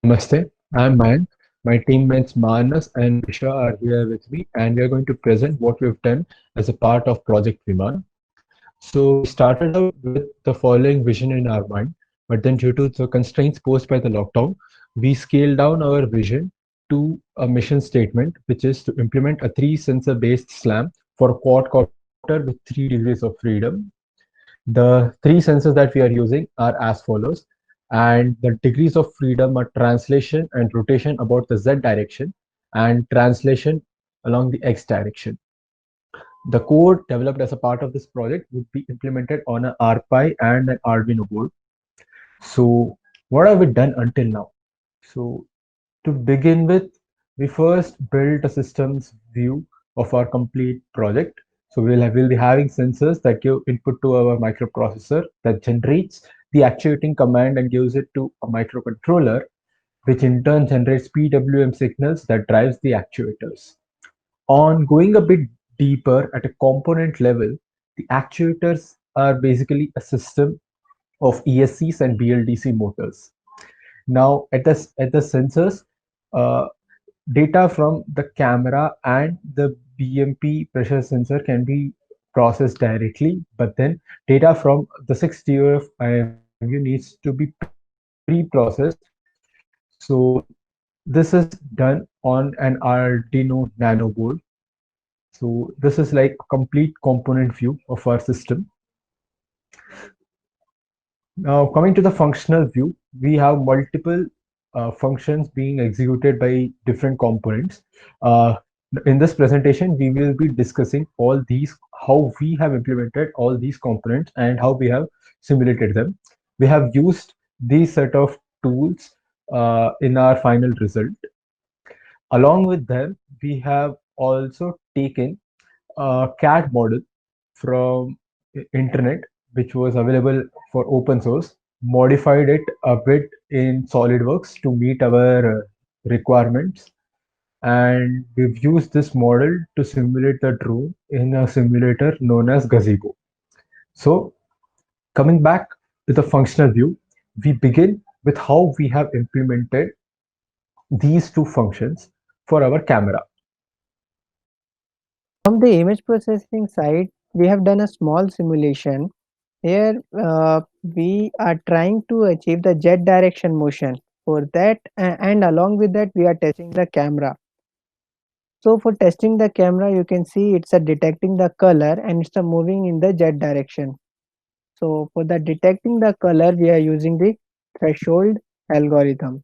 Namaste, I'm Mayank. My teammates Manas and Visha are here with me, and we are going to present what we've done as a part of Project Viman. So, we started out with the following vision in our mind, but then, due to the constraints posed by the lockdown, we scaled down our vision to a mission statement, which is to implement a three sensor based SLAM for a quadcopter with 3 degrees of freedom. The three sensors that we are using are as follows, and the degrees of freedom are translation and rotation about the z direction and translation along the x direction. The code developed as a part of this project would be implemented on an RPi and an Arduino board. So, what have we done until now? So, to begin with, we first built a systems view of our complete project. So we'll be having sensors that give input to our microprocessor that generates the actuating command and gives it to a microcontroller, which in turn generates PWM signals that drives the actuators. On going a bit deeper at a component level, the actuators are basically a system of ESCs and BLDC motors. Now, at the sensors, uh, data from the camera and the BMP pressure sensor can be processed directly, but then data from the 6 TOF IMU needs to be pre-processed. So this is done on an Arduino Nano board. So this is like a complete component view of our system. Now, coming to the functional view, we have multiple functions being executed by different components. Uh, in this presentation, we will be discussing all these, how we have implemented all these components and how we have simulated them. We have used these set of tools in our final result. Along with them, we have also taken a CAD model from internet, which was available for open source, modified it a bit in SolidWorks to meet our requirements, and we've used this model to simulate the drone in a simulator known as Gazebo. So, coming back to the functional view, we begin with how we have implemented these two functions for our camera. From the image processing side, we have done a small simulation. Here, we are trying to achieve the jet direction motion. For that, and along with that, we are testing the camera. So, for testing the camera, you can see it's a detecting the color and it's a moving in the jet direction. So, for the detecting the color, we are using the threshold algorithm.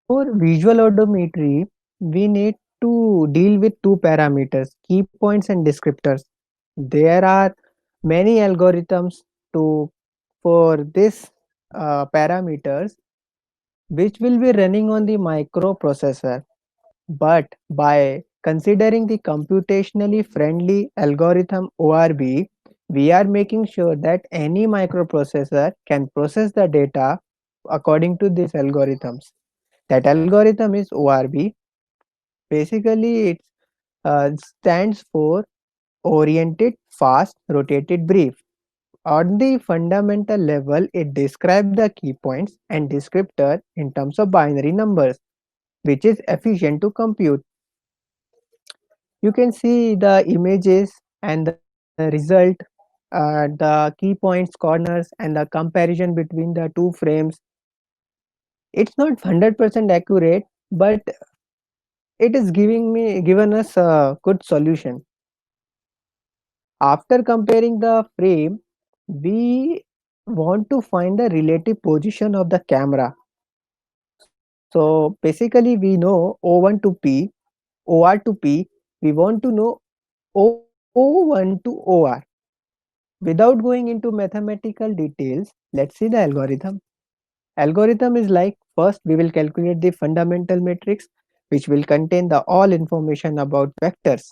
For visual odometry, we need to deal with two parameters, key points and descriptors. There are many algorithms to for this parameters which will be running on the microprocessor, but by considering the computationally friendly algorithm ORB, we are making sure that any microprocessor can process the data according to these algorithms. That algorithm is ORB. Basically, it stands for oriented, fast, rotated, brief. On the fundamental level, it describes the key points and descriptor in terms of binary numbers, which is efficient to compute. You can see the images and the result, the key points, corners, and the comparison between the two frames. It's not 100% accurate, but it is given us a good solution. After comparing the frame, we want to find the relative position of the camera. So basically we know O1 to P, OR to P, we want to know O1 to OR. Without going into mathematical details, let's see the algorithm. Algorithm is like, first we will calculate the fundamental matrix which will contain the all information about vectors.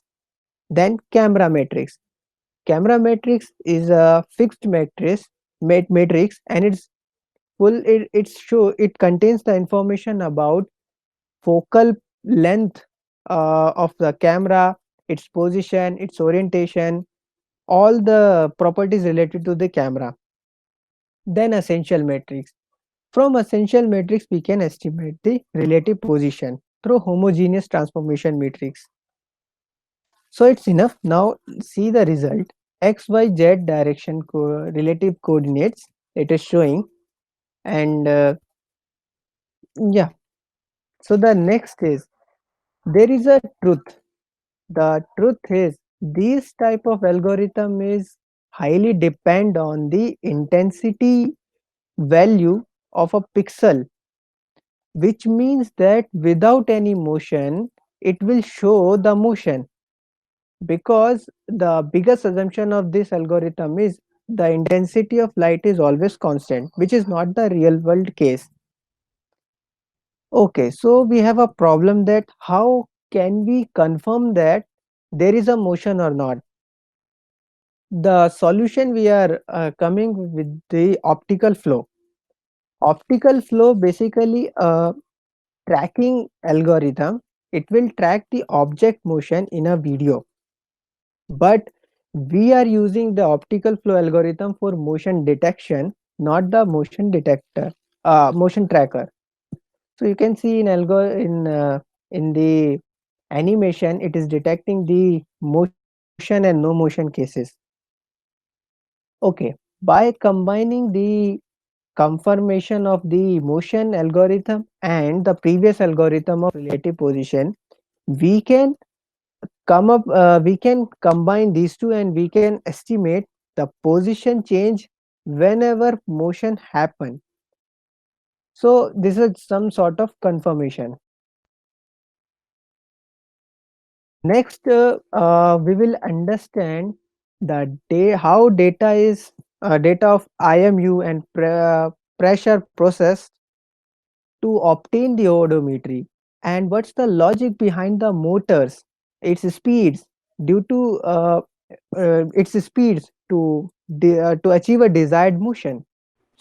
Then camera matrix. Camera matrix is a fixed matrix and it contains the information about focal length of the camera, its position, its orientation, all the properties related to the camera. Then essential matrix. From essential matrix, we can estimate the relative position through homogeneous transformation matrix. So it's enough. Now see the result. X, Y, Z direction relative coordinates it is showing, and yeah. So the next is there is a truth. The truth is this type of algorithm is highly depend on the intensity value of a pixel, which means that without any motion it will show the motion, because the biggest assumption of this algorithm is the intensity of light is always constant, which is not the real world case. Okay, so we have a problem that how can we confirm that there is a motion or not. The solution we are coming with the optical flow. Optical flow basically a tracking algorithm. It will track the object motion in a video, but we are using the optical flow algorithm for motion detection, not the motion tracker. So you can see in the animation, it is detecting the motion and no motion cases. Okay, by combining the confirmation of the motion algorithm and the previous algorithm of relative position, we can we can combine these two and we can estimate the position change whenever motion happen. So this is some sort of confirmation. Next, we will understand the how data is data of IMU and pressure processed to obtain the odometry, and what's the logic behind the motors, its speeds due to its speeds to achieve a desired motion.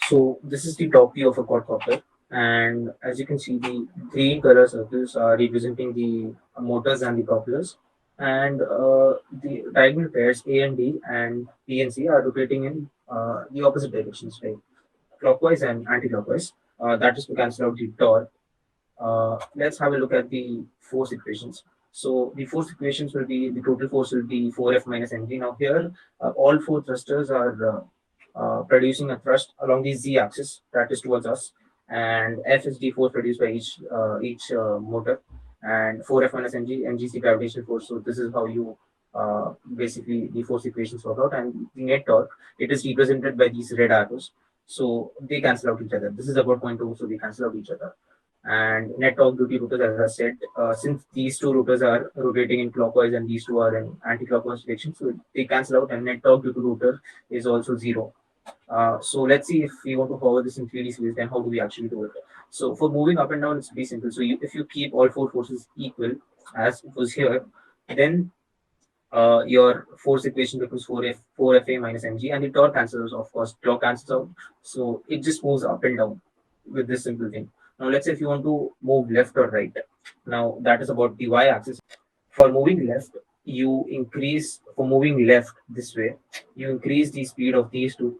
So this is the top view of a quadcopter, and as you can see, the green color circles are representing the motors and the couplers, and the diagonal pairs A and D and B and C are rotating in the opposite directions, like clockwise and anti-clockwise. That is to cancel out the torque. Let's have a look at the force equations. So the force equations will be the total force will be 4F minus mg. Now here, all four thrusters are producing a thrust along the z-axis, that is towards us, and F is the force produced by each motor, and 4F minus mg is the gravitational force. So this is how you basically the force equations work out, and the net torque, it is represented by these red arrows. So they cancel out each other. This is about 0.2, so they cancel out each other. And net torque duty rotors, as I said, since these two rotors are rotating in clockwise and these two are in anti-clockwise direction, so they cancel out, and net torque due to rotor is also zero. So let's see if we want to follow this in 3D series, then how do we actually do it? So for moving up and down, it's pretty simple. So if you keep all four forces equal, as it was here, then your force equation becomes 4Fa minus mg, and the torque cancels, of course, torque cancels out. So it just moves up and down with this simple thing. Now let's say if you want to move left or right, now that is about the y-axis. For moving left, for moving left this way, you increase the speed of these two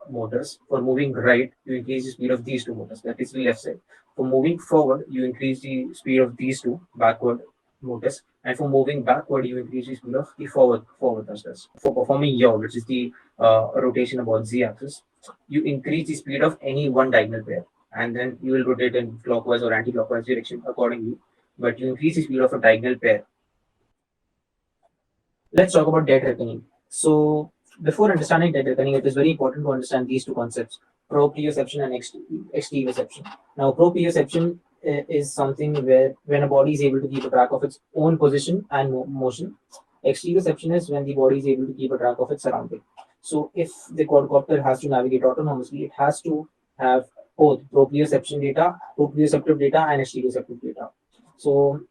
motors. For moving right, you increase the speed of these two motors, that is the left side. For moving forward, you increase the speed of these two backward motors, and for moving backward, you increase the speed of the forward thrusters. For performing yaw, which is the rotation about z-axis, you increase the speed of any one diagonal pair, and then you will rotate in clockwise or anti-clockwise direction accordingly. But you increase the speed of a diagonal pair. Let's talk about dead reckoning. So before understanding dead reckoning, it is very important to understand these two concepts: proprioception and exteroception. Now, proprioception is something where when a body is able to keep a track of its own position and motion. Exteroception is when the body is able to keep a track of its surrounding. So if the quadcopter has to navigate autonomously, it has to have both proprioceptive data and exteroceptive data. So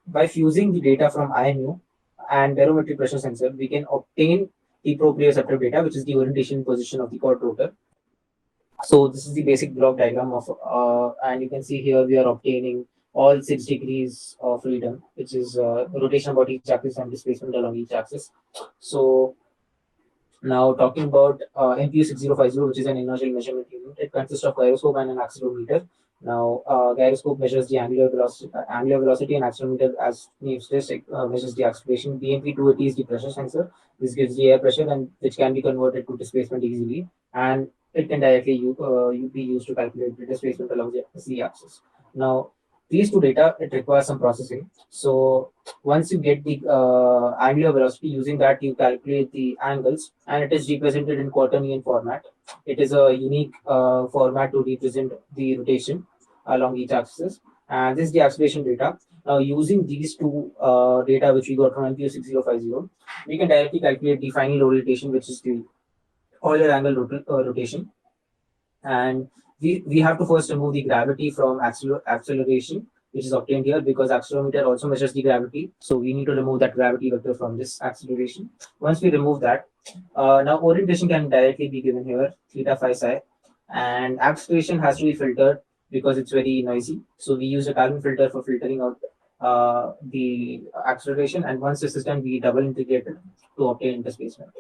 by fusing the data from IMU and barometric pressure sensor, we can obtain the proprioceptive data, which is the orientation position of the quad rotor. So this is the basic block diagram of, and you can see here we are obtaining all 6 degrees of freedom, which is rotation about each axis and displacement along each axis. So Now, talking about NPU 6050, which is an inertial measurement unit, it consists of gyroscope and an accelerometer. Now, gyroscope measures the angular velocity, and accelerometer, as name suggests, measures the acceleration. BMP 280 is the pressure sensor. This gives the air pressure, and which can be converted to displacement easily, and it can directly be used to calculate the displacement along the z-axis. Now, these two data, it requires some processing. So once you get the angular velocity, using that you calculate the angles, and it is represented in quaternion format. It is a unique format to represent the rotation along each axis, and this is the acceleration data. Now, using these two data which we got from NPU 6050, we can directly calculate the final rotation, which is the Euler angle rotation. And we have to first remove the gravity from acceleration, which is obtained here, because accelerometer also measures the gravity. So we need to remove that gravity vector from this acceleration. Once we remove that, now orientation can directly be given here, theta phi psi, and acceleration has to be filtered because it's very noisy. So we use a Kalman filter for filtering out the acceleration, and once this is done, we double integrate it to obtain displacement.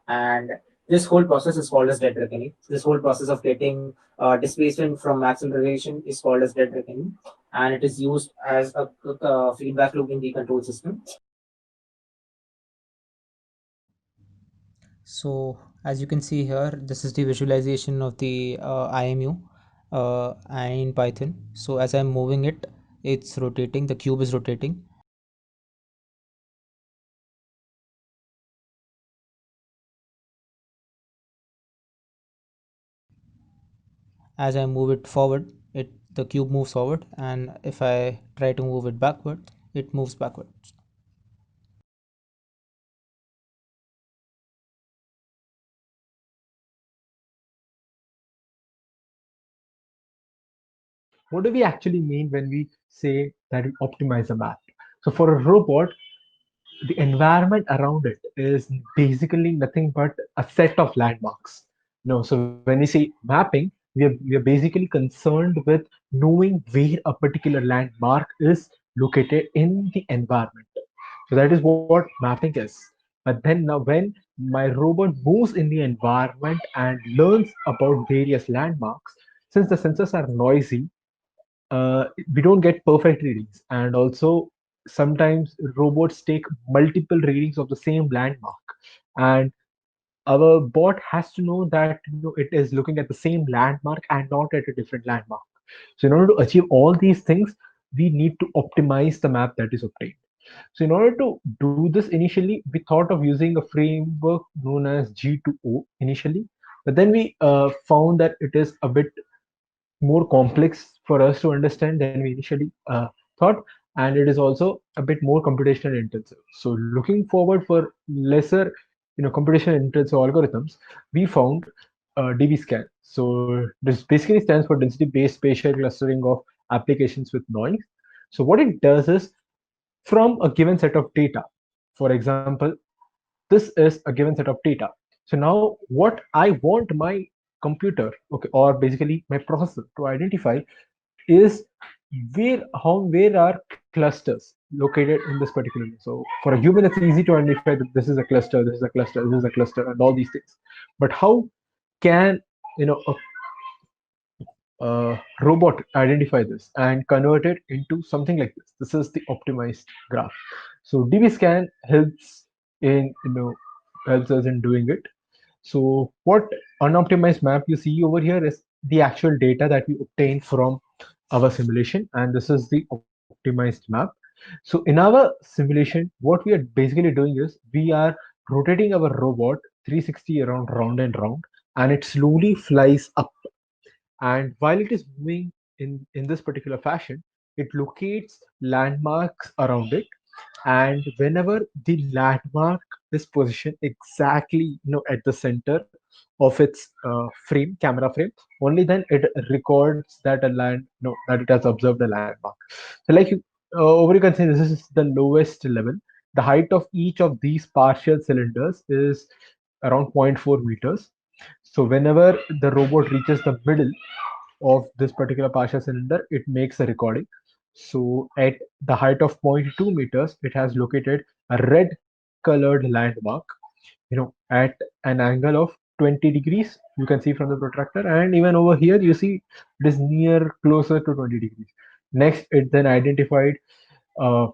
And this whole process is called as dead reckoning. This whole process of getting displacement from acceleration is called as dead reckoning, and it is used as a feedback loop in the control system. So as you can see here, this is the visualization of the IMU in Python. So as I'm moving it, it's rotating, the cube is rotating. As I move it forward, the cube moves forward, and if I try to move it backward, it moves backwards. What do we actually mean when we say that we optimize a map? So for a robot, the environment around it is basically nothing but a set of landmarks. No, so when we say mapping, we are basically concerned with knowing where a particular landmark is located in the environment. So that is what mapping is. But then now when my robot moves in the environment and learns about various landmarks, since the sensors are noisy, we don't get perfect readings, and also sometimes robots take multiple readings of the same landmark, and our bot has to know that it is looking at the same landmark and not at a different landmark. So in order to achieve all these things, we need to optimize the map that is obtained. So in order to do this initially, we thought of using a framework known as G2O initially, but then we found that it is a bit more complex for us to understand than we initially thought, and it is also a bit more computational intensive. So looking forward for lesser, computational intensive algorithms, we found DBSCAN. So this basically stands for density-based spatial clustering of applications with noise. So what it does is, from a given set of data, for example, this is a given set of data. So now what I want my computer, okay, or basically my processor to identify is where are clusters located in this particular. So for a human, it's easy to identify that this is a cluster, this is a cluster, this is a cluster, and all these things. But how can robot identify this and convert it into something like this? This is the optimized graph. So DBSCAN helps us in doing it. So what unoptimized map you see over here is the actual data that we obtain from our simulation, and this is the optimized map. So in our simulation, what we are basically doing is we are rotating our robot 360 around, round and round, and it slowly flies up. And while it is moving in this particular fashion, it locates landmarks around it, and whenever the landmark is positioned exactly at the center of its camera frame, only then it records that a land no that it has observed a landmark. So like over you can say this is the lowest level. The height of each of these partial cylinders is around zero point 0.4 meters. So whenever the robot reaches the middle of this particular partial cylinder, it makes a recording. So at the height of zero point 0.2 meters, it has located a red colored landmark, at an angle of 20 degrees. You can see from the protractor, and even over here you see it is near closer to 20 degrees. Next, it then identified a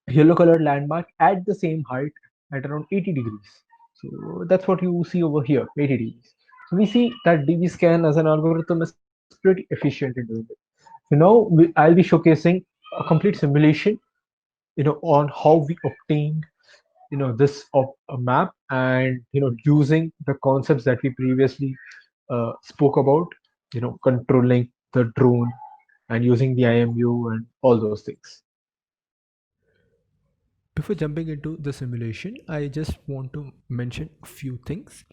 yellow colored landmark at the same height at around 80 degrees. So that's what you see over here, 80 degrees. So we see that DBScan as an algorithm is pretty efficient in doing it. So now I'll be showcasing a complete simulation, on how we obtained, this a map, and using the concepts that we previously spoke about, controlling the drone and using the IMU and all those things. Before jumping into the simulation, I just want to mention a few things.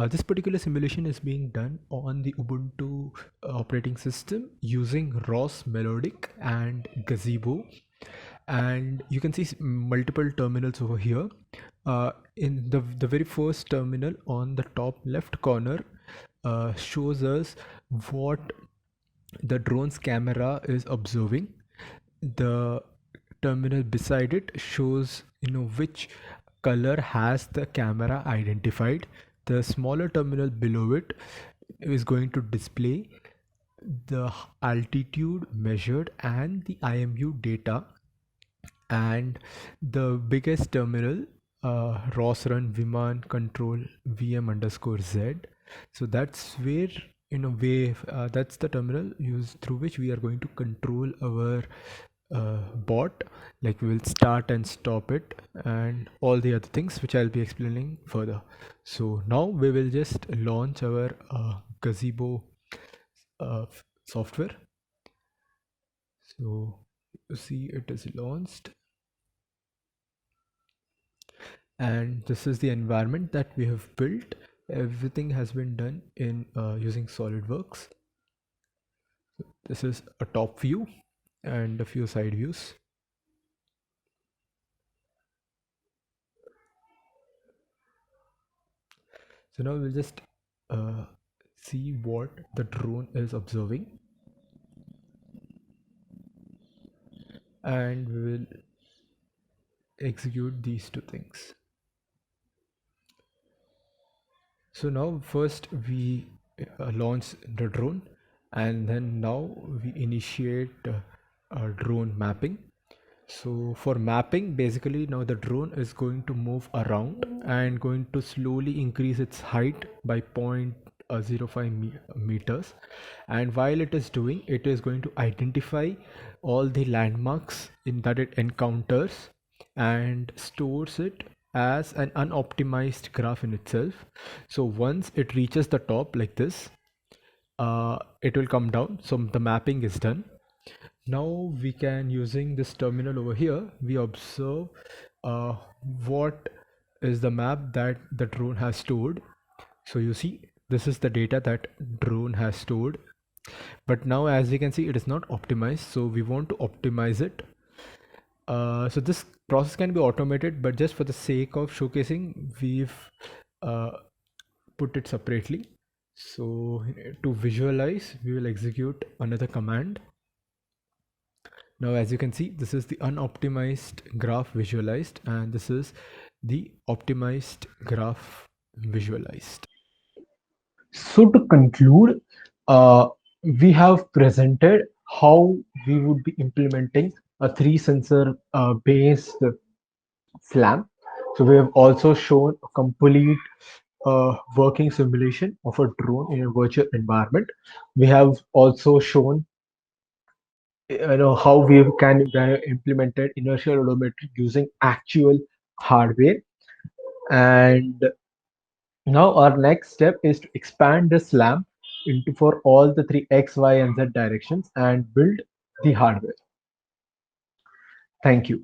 This particular simulation is being done on the Ubuntu operating system using ROS Melodic and Gazebo. And you can see multiple terminals over here. In the very first terminal on the top left corner shows us what the drone's camera is observing. The terminal beside it shows which color has the camera identified. The smaller terminal below it is going to display the altitude measured and the IMU data. And the biggest terminal, ROS run Viman control VM underscore Z. So that's where, that's the terminal used through which we are going to control our bot. Like we will start and stop it and all the other things which I'll be explaining further. So now we will just launch our Gazebo software. So you see it is launched, and this is the environment that we have built. Everything has been done in using SolidWorks. This is a top view and a few side views. So now we'll just see what the drone is observing, and we will execute these two things. So now first we launch the drone, and then now we initiate drone mapping. So for mapping, basically now the drone is going to move around and going to slowly increase its height by 0.05 meters. And while it is doing, it is going to identify all the landmarks that it encounters and stores it as an unoptimized graph in itself. So once it reaches the top like this, it will come down. So the mapping is done. Now we can, using this terminal over here, we observe what is the map that the drone has stored. So you see, this is the data that drone has stored, but now as you can see, it is not optimized. So we want to optimize it. So this process can be automated, but just for the sake of showcasing, we've put it separately. So to visualize, we will execute another command. Now as you can see, this is the unoptimized graph visualized, and this is the optimized graph visualized. So to conclude, we have presented how we would be implementing a 3-sensor based SLAM. So we have also shown a complete working simulation of a drone in a virtual environment. We have also shown how we can implemented inertial odometry using actual hardware. And now our next step is to expand the SLAM into for all the 3 X, Y, and Z directions and build the hardware. Thank you.